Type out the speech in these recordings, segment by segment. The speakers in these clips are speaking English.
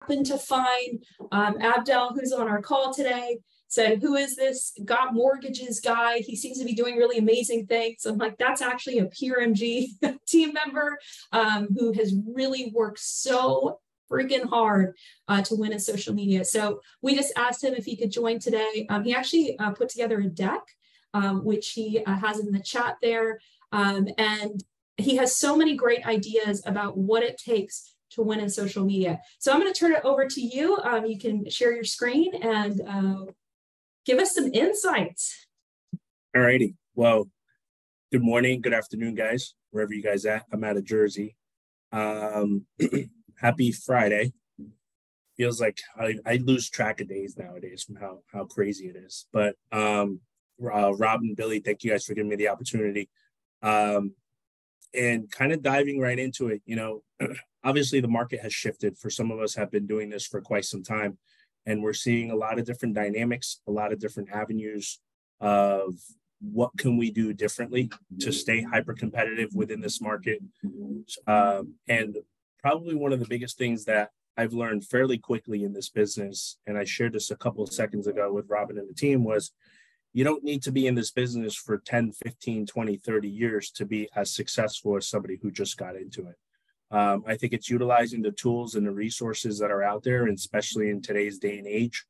happened to find Abdel, who's on our call today, said, who is this Got Mortgages guy? He seems to be doing really amazing things. I'm like, that's actually a PRMG team member who has really worked so freaking hard to win in social media. So we just asked him if he could join today. He actually put together a deck, which he has in the chat there. And he has so many great ideas about what it takes to win in social media. So I'm going to turn it over to you. You can share your screen and give us some insights. All righty. Well, good morning, good afternoon, guys, wherever you guys at. I'm out of Jersey. Happy Friday. Feels like I lose track of days nowadays from how crazy it is. But Rob and Billy, thank you guys for giving me the opportunity. And kind of diving right into it, you know, obviously the market has shifted. For some of us have been doing this for quite some time. And we're seeing a lot of different dynamics, a lot of different avenues of what can we do differently to stay hyper competitive within this market. And probably one of the biggest things that I've learned fairly quickly in this business, and I shared this a couple of seconds ago with Robin and the team, was you don't need to be in this business for 10, 15, 20, 30 years to be as successful as somebody who just got into it. I think it's utilizing the tools and the resources that are out there, and especially in today's day and age,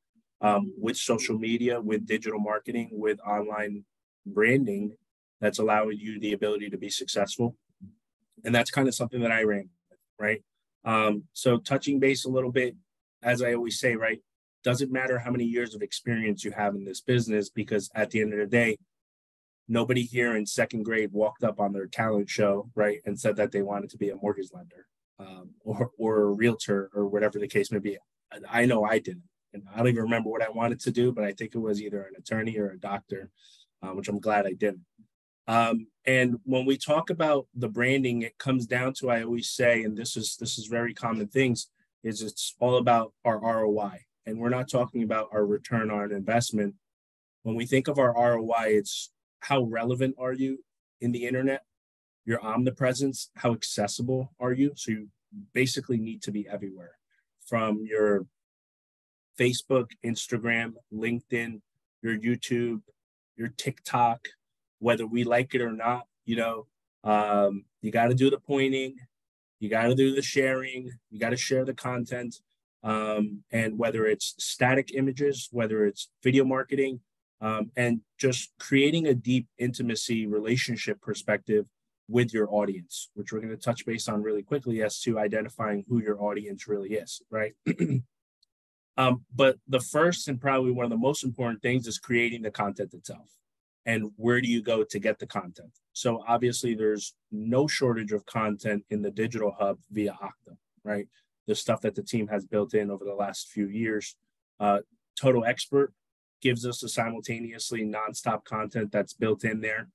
with social media, with digital marketing, with online branding, that's allowing you the ability to be successful. And that's kind of something that I ran with, right? So touching base a little bit, as I always say, right, doesn't matter how many years of experience you have in this business, because at the end of the day, nobody here in second grade walked up on their talent show, right, and said that they wanted to be a mortgage lender or a realtor or whatever the case may be. I know I didn't. And I don't even remember what I wanted to do, but I think it was either an attorney or a doctor, which I'm glad I didn't. And when we talk about the branding, it comes down to, I always say, and this is very common things, is it's all about our ROI. And we're not talking about our return on investment. When we think of our ROI, it's how relevant are you in the internet, your omnipresence, how accessible are you? So you basically need to be everywhere, from your Facebook, Instagram, LinkedIn, your YouTube, your TikTok, whether we like it or not. You know, you got to do the pointing, you got to do the sharing, you got to share the content. And whether it's static images, whether it's video marketing, and just creating a deep intimacy relationship perspective with your audience, which we're going to touch base on really quickly as to identifying who your audience really is, right? But the first and probably one of the most important things is creating the content itself. And where do you go to get the content? So obviously there's no shortage of content in the digital hub via Okta, right? The stuff that the team has built in over the last few years. Total Expert gives us a simultaneously nonstop content that's built in there.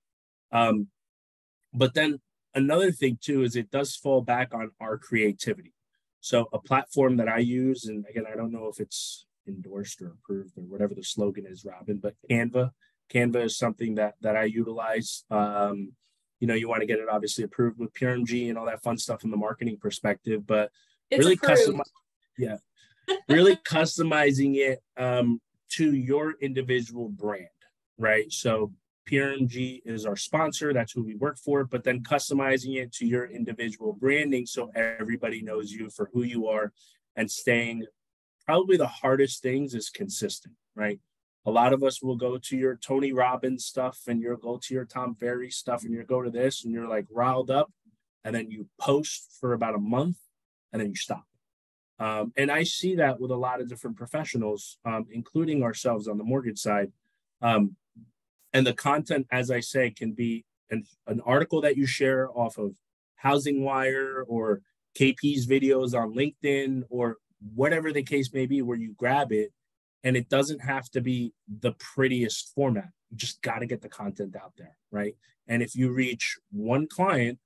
But then another thing too is it does fall back on our creativity. So a platform that I use, and again, I don't know if it's endorsed or approved or whatever the slogan is, Robin, but Canva is something that I utilize. You know, you want to get it obviously approved with PRMG and all that fun stuff from the marketing perspective, but it's really really customizing it to your individual brand, right? So PRMG is our sponsor, that's who we work for, but then customizing it to your individual branding so everybody knows you for who you are, and staying, probably the hardest things is consistent, right? A lot of us will go to your Tony Robbins stuff, and you'll go to your Tom Ferry stuff, and you'll go to this, and you're like riled up, and then you post for about a month, and then you stop. And I see that with a lot of different professionals, including ourselves on the mortgage side. And the content, as I say, can be an article that you share off of Housing Wire or KP's videos on LinkedIn or whatever the case may be, where you grab it. And it doesn't have to be the prettiest format. You just got to get the content out there, right? And if you reach one client,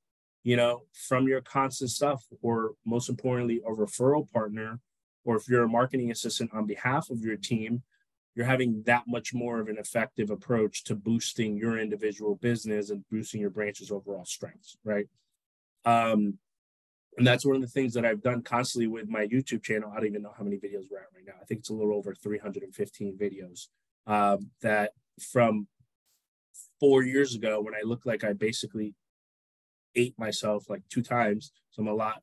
you know, from your constant stuff, or most importantly, a referral partner, or if you're a marketing assistant on behalf of your team, you're having that much more of an effective approach to boosting your individual business and boosting your branch's overall strengths, right? And that's one of the things that I've done constantly with my YouTube channel. I don't even know how many videos we're at right now. I think it's a little over 315 videos, that from 4 years ago, when I looked like I basically ate myself like 2 times. So I'm a lot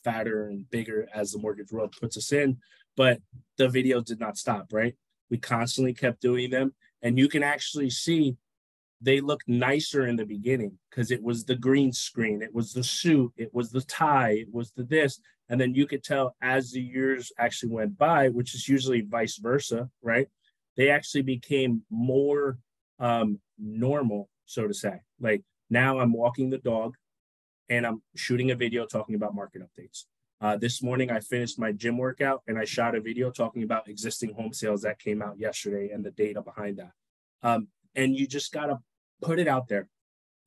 fatter and bigger as the mortgage world puts us in, but the videos did not stop, right? We constantly kept doing them. And you can actually see they look nicer in the beginning because it was the green screen, it was the suit, it was the tie, it was the this. And then you could tell as the years actually went by, which is usually vice versa, right? They actually became more normal, so to say. Like now I'm walking the dog and I'm shooting a video talking about market updates. This morning, I finished my gym workout and I shot a video talking about existing home sales that came out yesterday and the data behind that. And you just got to put it out there.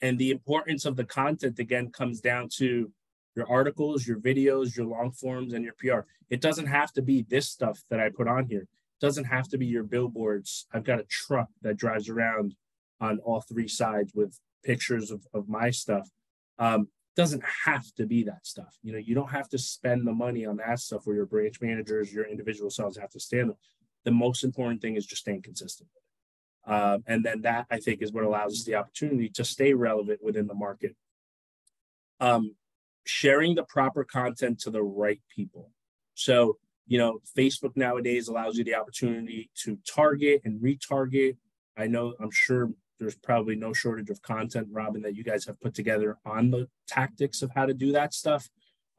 And the importance of the content, again, comes down to your articles, your videos, your long forms, and your PR. It doesn't have to be this stuff that I put on here. It doesn't have to be your billboards. I've got a truck that drives around on all three sides with pictures of my stuff. Doesn't have to be that stuff. You know, you don't have to spend the money on that stuff where your branch managers, your individual sales have to stand them. The most important thing is just staying consistent. And then that, I think, is what allows us the opportunity to stay relevant within the market. Sharing the proper content to the right people. So, you know, Facebook nowadays allows you the opportunity to target and retarget. I'm sure there's probably no shortage of content, Robin, that you guys have put together on the tactics of how to do that stuff,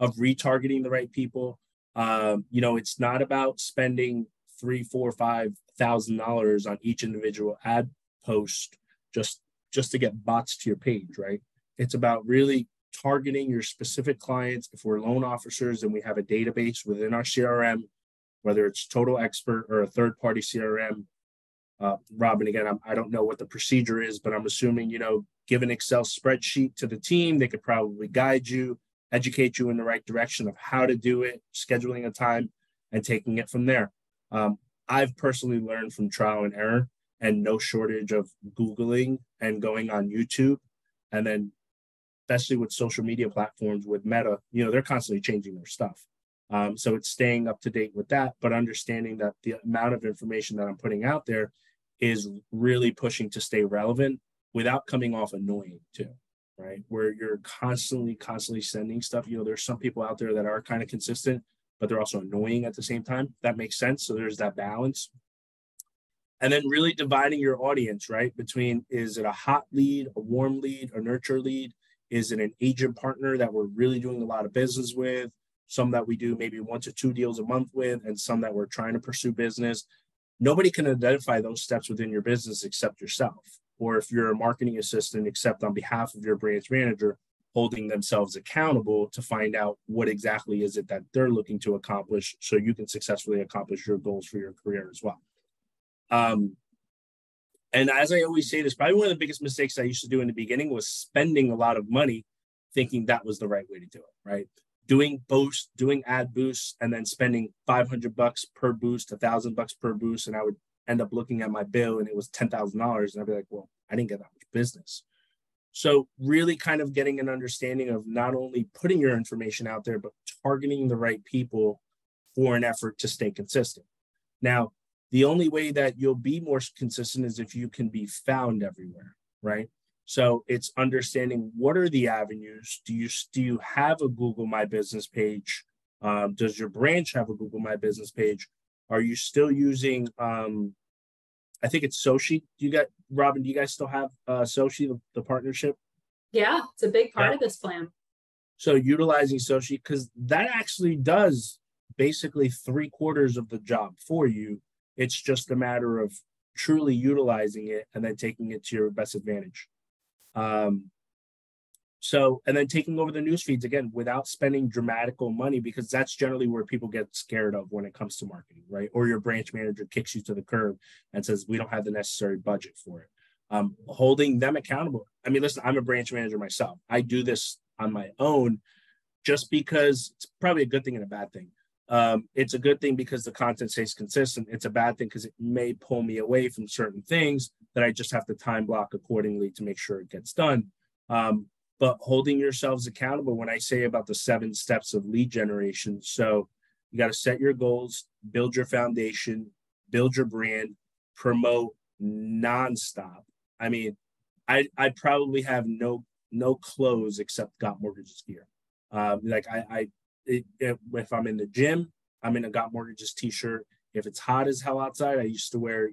of retargeting the right people. You know, it's not about spending $3,000, $4,000, $5,000 on each individual ad post just to get bots to your page, right? It's about really targeting your specific clients. If we're loan officers and we have a database within our CRM, whether it's Total Expert or a third-party CRM, Robin, again, I don't know what the procedure is, but I'm assuming, you know, give an Excel spreadsheet to the team. They could probably guide you, educate you in the right direction of how to do it, scheduling a time, and taking it from there. I've personally learned from trial and error and no shortage of Googling and going on YouTube. And then, especially with social media platforms, with Meta, you know, they're constantly changing their stuff. So it's staying up to date with that, but understanding that the amount of information that I'm putting out there is really pushing to stay relevant without coming off annoying too, right? Where you're constantly sending stuff. You know, there's some people out there that are kind of consistent, but they're also annoying at the same time. That makes sense. So there's that balance. And then really dividing your audience, right? Between, is it a hot lead, a warm lead, a nurture lead? Is it an agent partner that we're really doing a lot of business with? Some that we do maybe 1 to 2 deals a month with, and some that we're trying to pursue business. Nobody can identify those steps within your business except yourself. Or if you're a marketing assistant, except on behalf of your branch manager, holding themselves accountable to find out what exactly is it that they're looking to accomplish so you can successfully accomplish your goals for your career as well. And as I always say this, probably one of the biggest mistakes I used to do in the beginning was spending a lot of money thinking that was the right way to do it, right? Doing ad boosts, and then spending $500 per boost, $1,000 per boost, and I would end up looking at my bill and it was $10,000, and I'd be like, well, I didn't get that much business. So really kind of getting an understanding of not only putting your information out there, but targeting the right people for an effort to stay consistent. Now, the only way that you'll be more consistent is if you can be found everywhere, right? So it's understanding what are the avenues. Do you have a Google My Business page? Does your branch have a Google My Business page? Are you still using, I think it's Sochi. Robin, do you guys still have Sochi, the partnership? Yeah, it's a big part of this plan. So utilizing Sochi, because that actually does basically 3/4 of the job for you. It's just a matter of truly utilizing it and then taking it to your best advantage. And then taking over the news feeds again without spending dramatical money, because that's generally where people get scared of when it comes to marketing, right? Or your branch manager kicks you to the curb and says, we don't have the necessary budget for it. Holding them accountable. I mean, listen, I'm a branch manager myself. I do this on my own just because it's probably a good thing and a bad thing. It's a good thing because the content stays consistent. It's a bad thing because it may pull me away from certain things that I just have to time block accordingly to make sure it gets done. but holding yourselves accountable when I say about the 7 steps of lead generation. So you got to set your goals, build your foundation, build your brand, promote nonstop. I mean, I probably have no clothes except Got Mortgages gear. If I'm in the gym, I'm in a Got Mortgages t-shirt. If it's hot as hell outside, I used to wear,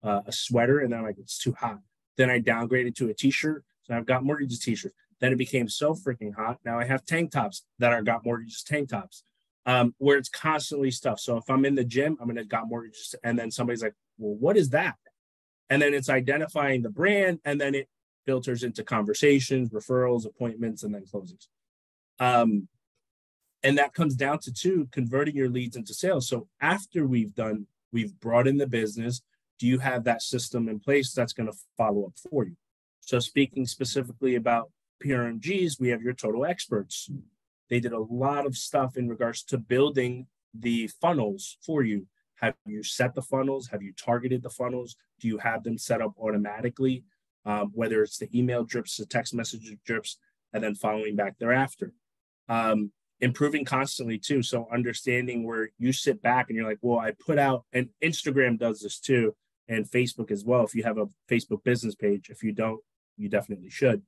a sweater, and then I'm like, it's too hot. Then I downgraded to a t-shirt. So I've Got Mortgages t-shirts. Then it became so freaking hot. Now I have tank tops that are Got Mortgages tank tops, where it's constantly stuff. So if I'm in the gym, I'm in a Got Mortgages, and then somebody's like, well, what is that? And then it's identifying the brand, and then it filters into conversations, referrals, appointments, and then closings. And that comes down to 2, converting your leads into sales. So after we've brought in the business, do you have that system in place that's going to follow up for you? So speaking specifically about PRMGs, we have your total experts. They did a lot of stuff in regards to building the funnels for you. Have you set the funnels? Have you targeted the funnels? Do you have them set up automatically? Whether it's the email drips, the text message drips, and then following back thereafter. Improving constantly too. So understanding where you sit back and you're like, well, I put out, and Instagram does this too, and Facebook as well. If you have a Facebook business page, if you don't, you definitely should.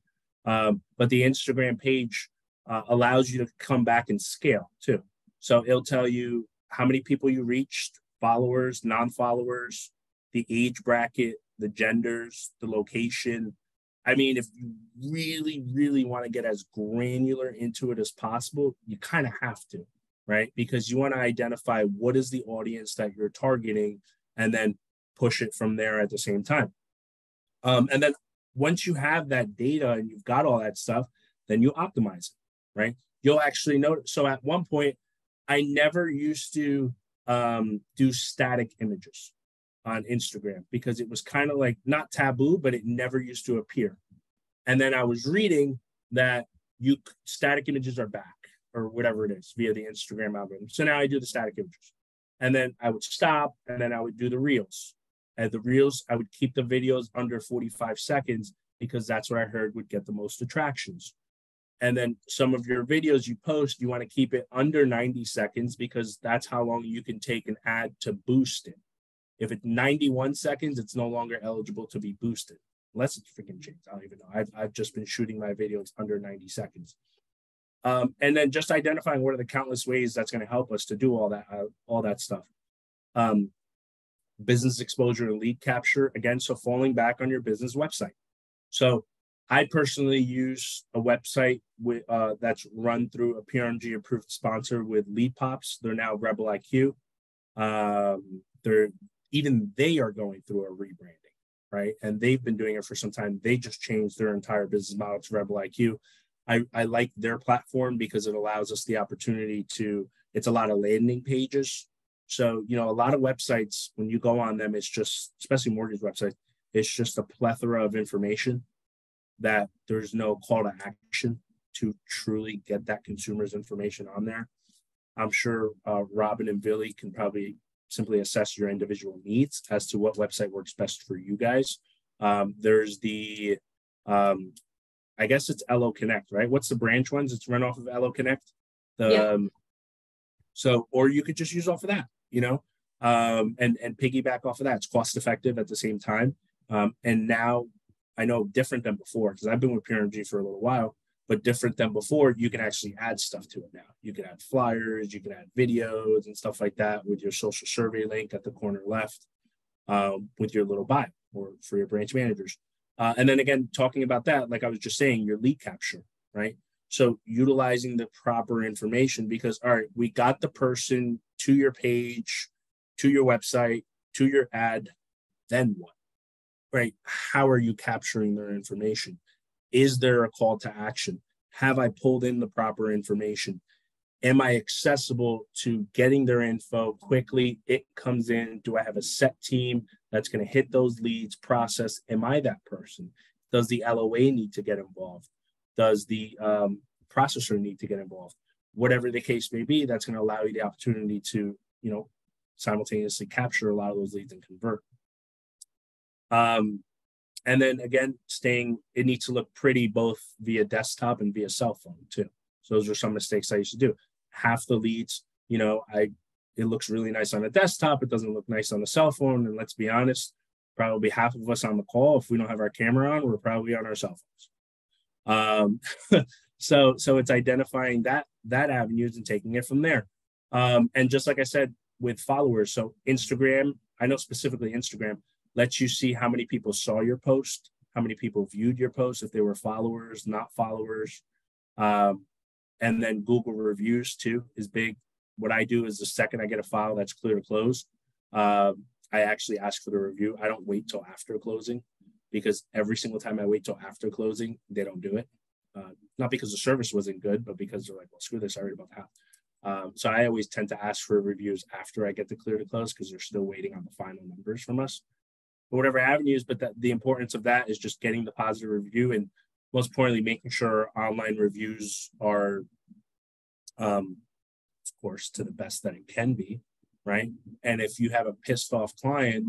But the Instagram page allows you to come back and scale too. So it'll tell you how many people you reached, followers, non-followers, the age bracket, the genders, the location. I mean, if you really, really want to get as granular into it as possible, you kind of have to, right? Because you want to identify what is the audience that you're targeting and then push it from there at the same time. And then once you have that data and you've got all that stuff, then you optimize it, right? You'll actually notice. So at one point, I never used to do static images on Instagram because it was kind of like not taboo, but it never used to appear. And then I was reading that static images are back or whatever it is via the Instagram algorithm. So now I do the static images, and then I would stop, and then I would do the reels. And the reels, I would keep the videos under 45 seconds because that's what I heard would get the most attractions. And then some of your videos you post, you want to keep it under 90 seconds because that's how long you can take an ad to boost it. If it's 91 seconds, it's no longer eligible to be boosted, unless it's freaking changed. I don't even know. I've just been shooting my videos under 90 seconds. And then just identifying what are the countless ways that's going to help us to do all that stuff. Business exposure and lead capture, again, so falling back on your business website. So I personally use a website that's run through a PRMG approved sponsor with lead pops. They're now Rebel IQ. They are going through a rebranding, right? And they've been doing it for some time. They just changed their entire business model to Rebel IQ. I like their platform because it allows us the opportunity it's a lot of landing pages. So, a lot of websites, when you go on them, it's just, especially mortgage websites, it's just a plethora of information that there's no call to action to truly get that consumer's information on there. I'm sure Robin and Billy can probably simply assess your individual needs as to what website works best for you guys. There's the, I guess it's LO Connect, right? What's the branch ones? It's run off of LO Connect. So, or you could just use off of that, and piggyback off of that. It's cost effective at the same time. And now I know different than before, because I've been with PRMG for a little while, but different than before, you can actually add stuff to it now. You can add flyers, you can add videos and stuff like that with your social survey link at the corner left, with your little bio or for your branch managers. And then again, talking about that, like I was just saying, your lead capture, right? So utilizing the proper information because, all right, we got the person to your page, to your website, to your ad, then what, right? How are you capturing their information? Is there a call to action? Have I pulled in the proper information? Am I accessible to getting their info quickly? It comes in. Do I have a set team that's going to hit those leads, process? Am I that person? Does the LOA need to get involved? Does the processor need to get involved? Whatever the case may be, that's going to allow you the opportunity to, simultaneously capture a lot of those leads and convert. And then again, it needs to look pretty both via desktop and via cell phone too. So those are some mistakes I used to do. Half the leads, it looks really nice on a desktop. It doesn't look nice on the cell phone. And let's be honest, probably half of us on the call, if we don't have our camera on, we're probably on our cell phones. So it's identifying that avenues and taking it from there. And just like I said, with followers, so Instagram, I know specifically Instagram lets you see how many people saw your post, how many people viewed your post, if they were followers, not followers. And then Google reviews too is big. What I do is the second I get a file that's clear to close, I actually ask for the review. I don't wait till after closing, because every single time I wait till after closing, they don't do it. Not because the service wasn't good, but because they're like, well, screw this, I already bought the house. So I always tend to ask for reviews after I get the clear to close, because they're still waiting on the final numbers from us. But whatever avenues, but the importance of that is just getting the positive review, and most importantly, making sure online reviews are, of course, to the best that it can be, right? And if you have a pissed off client,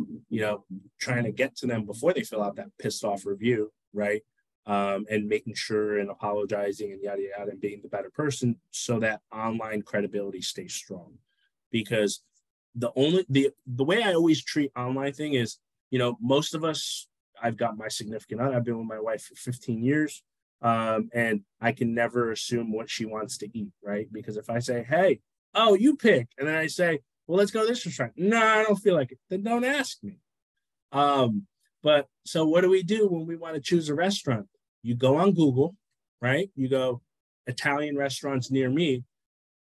trying to get to them before they fill out that pissed off review, right? And making sure and apologizing and yada yada and being the better person, so that online credibility stays strong. Because the way I always treat online thing is, most of us, I've got my significant other, I've been with my wife for 15 years, and I can never assume what she wants to eat, right? Because if I say, hey, oh, you pick, and then I say, well, let's go to this restaurant. No, I don't feel like it. Then don't ask me. But so what do we do when we want to choose a restaurant? You go on Google, right? You go Italian restaurants near me.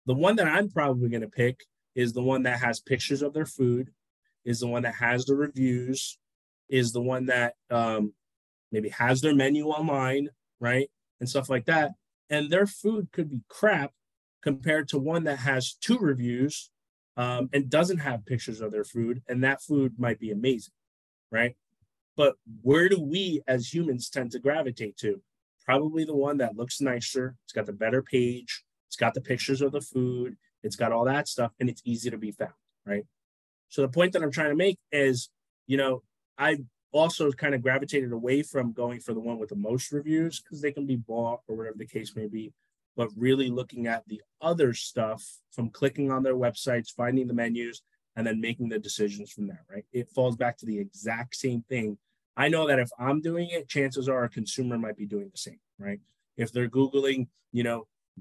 The one that I'm probably going to pick is the one that has pictures of their food, is the one that has the reviews, is the one that maybe has their menu online, right? And stuff like that. And their food could be crap compared to one that has 2 reviews and doesn't have pictures of their food. And that food might be amazing, right? But where do we as humans tend to gravitate to? Probably the one that looks nicer. It's got the better page. It's got the pictures of the food. It's got all that stuff, and it's easy to be found, right? So the point that I'm trying to make is, I also kind of gravitated away from going for the one with the most reviews, because they can be bought or whatever the case may be, but really looking at the other stuff, from clicking on their websites, finding the menus, and then making the decisions from there, right? It falls back to the exact same thing. I know that if I'm doing it, chances are a consumer might be doing the same, right? If they're Googling,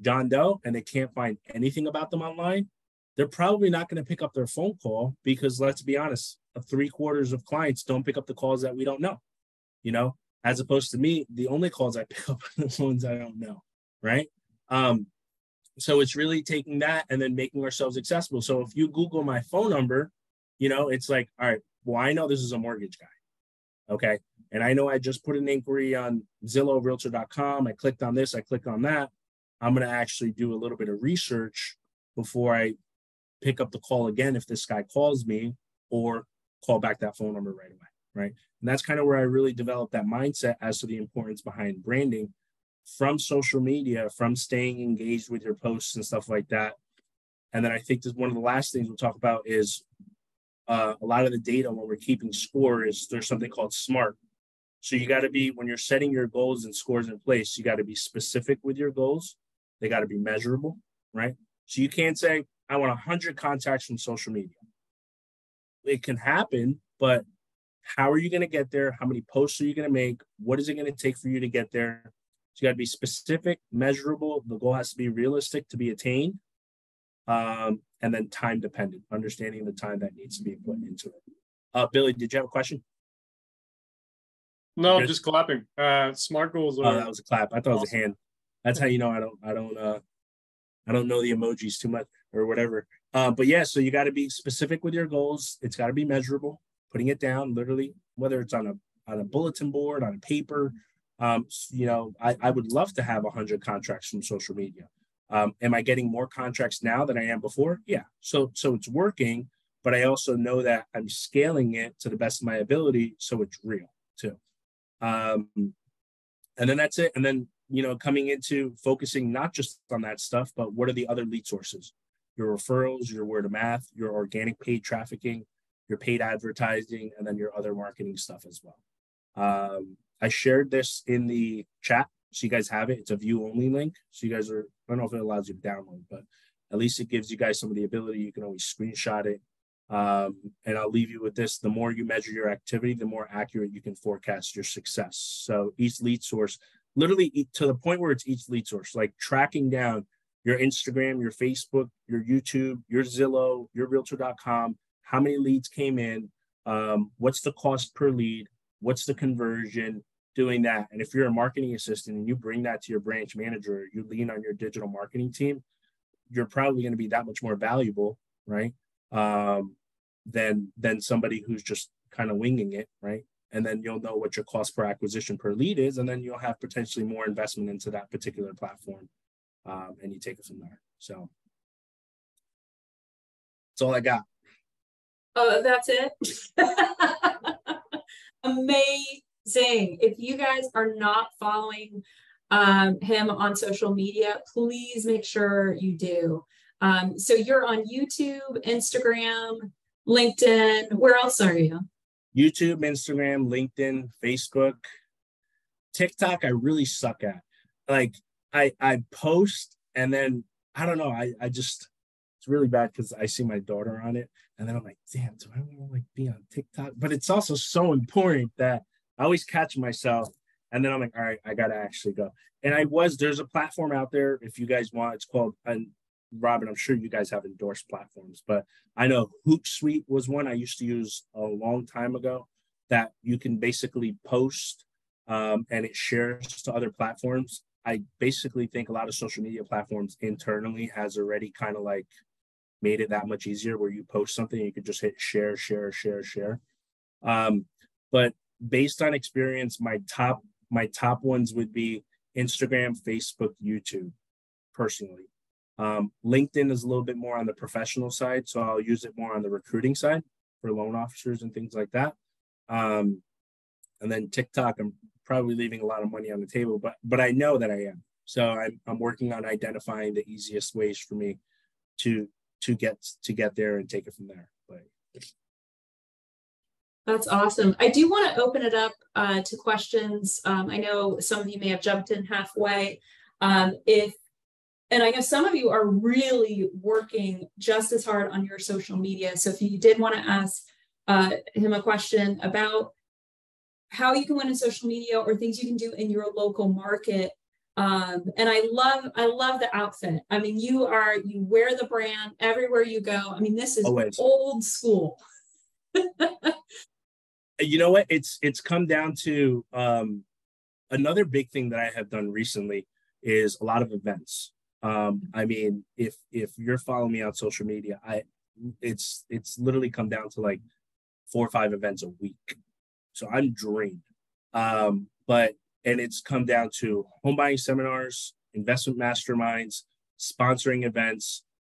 John Doe, and they can't find anything about them online, they're probably not going to pick up their phone call, because let's be honest, 3/4 of clients don't pick up the calls that we don't know, as opposed to me, the only calls I pick up are the ones I don't know, right? So it's really taking that and then making ourselves accessible. So if you Google my phone number, it's like, all right, well, I know this is a mortgage guy. Okay. And I know I just put an inquiry on Zillow, Realtor.com. I clicked on this, I clicked on that. I'm going to actually do a little bit of research before I pick up the call again if this guy calls me, or call back that phone number right away, right? And that's kind of where I really developed that mindset as to the importance behind branding from social media, from staying engaged with your posts and stuff like that. And then I think that one of the last things we'll talk about is a lot of the data when we're keeping score is there's something called SMART. So you got to be, when you're setting your goals and scores in place, you got to be specific with your goals. They got to be measurable, right? So you can't say, I want 100 contacts from social media. It can happen, but how are you going to get there? How many posts are you going to make? What is it going to take for you to get there? So you got to be specific, measurable. The goal has to be realistic to be attained. And then time dependent, understanding the time that needs to be put into it. Billy, did you have a question? No, I'm just clapping. SMART goals are... Oh, that was a clap. I thought awesome. It was a hand. That's how you know I don't know the emojis too much or whatever. But yeah, so you got to be specific with your goals. It's got to be measurable, putting it down literally, whether it's on a bulletin board, on a paper. I would love to have 100 contracts from social media. Am I getting more contracts now than I am before? Yeah. So it's working, but I also know that I'm scaling it to the best of my ability, so it's real too. And then that's it. And then, coming into focusing not just on that stuff, but what are the other lead sources? Your referrals, your word of mouth, your organic paid trafficking, your paid advertising, and then your other marketing stuff as well. I shared this in the chat, so you guys have it. It's a view only link. So you guys are, I don't know if it allows you to download, but at least it gives you guys some of the ability. You can always screenshot it. And I'll leave you with this. The more you measure your activity, the more accurate you can forecast your success. So each lead source, literally to the point where it's each lead source, like tracking down your Instagram, your Facebook, your YouTube, your Zillow, your realtor.com, how many leads came in, what's the cost per lead, what's the conversion, doing that. And if you're a marketing assistant and you bring that to your branch manager, you lean on your digital marketing team, you're probably going to be that much more valuable, right? Than somebody who's just kind of winging it, right? And then you'll know what your cost per acquisition per lead is, and then you'll have potentially more investment into that particular platform, and you take it from there. So that's all I got. Oh, that's it. Amazing. If you guys are not following him on social media, please make sure you do. So you're on YouTube, Instagram, LinkedIn. Where else are you? YouTube, Instagram, LinkedIn, Facebook, TikTok. I really suck at. Like I post and then I don't know. I just, it's really bad because I see my daughter on it and then I'm like, damn, do I want to like be on TikTok? But it's also so important that I always catch myself and then I'm like, all right, I gotta actually go. And there's a platform out there if you guys want. It's called, and Robin, I'm sure you guys have endorsed platforms, but I know Hootsuite was one I used to use a long time ago that you can basically post and it shares to other platforms. I basically think a lot of social media platforms internally has already kind of like made it that much easier where you post something, you could just hit share, share, share, share. But based on experience, my top ones would be Instagram, Facebook, YouTube, personally. LinkedIn is a little bit more on the professional side, so I'll use it more on the recruiting side for loan officers and things like that. And then TikTok, I'm probably leaving a lot of money on the table, but I know that I am. So I'm working on identifying the easiest ways for me to get there and take it from there. But that's awesome. I do want to open it up to questions. I know some of you may have jumped in halfway. And I know some of you are really working just as hard on your social media. So if you did want to ask him a question about how you can win in social media or things you can do in your local market. And I love the outfit. I mean, you wear the brand everywhere you go. I mean, this is always old school. You know what? It's come down to another big thing that I have done recently is a lot of events. I mean, if you're following me on social media, it's literally come down to like 4 or 5 events a week. So I'm drained. And it's come down to home buying seminars, investment masterminds, sponsoring events,